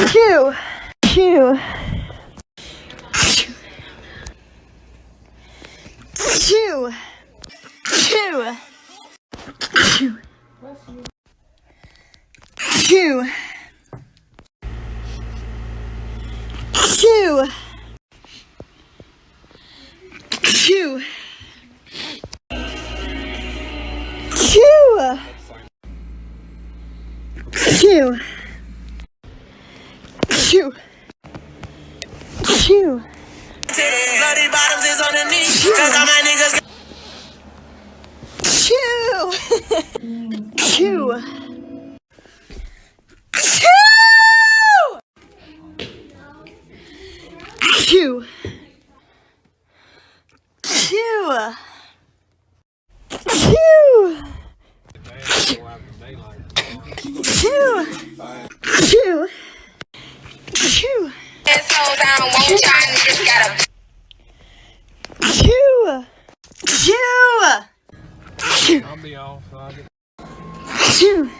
Chew. Chew. Chew. Chew. Chew. Chew. Chew. Chew. Chew. Chew. Chew. Chew. Bloody bottoms is on the knee. Cause all my niggas. Chew. Chew. Chew. Chew. Chew. Chew. Chew. Chew. Assholes, I don't want y'all niggas gotta. Chew. Chew. Chew. I'll be off. Chew.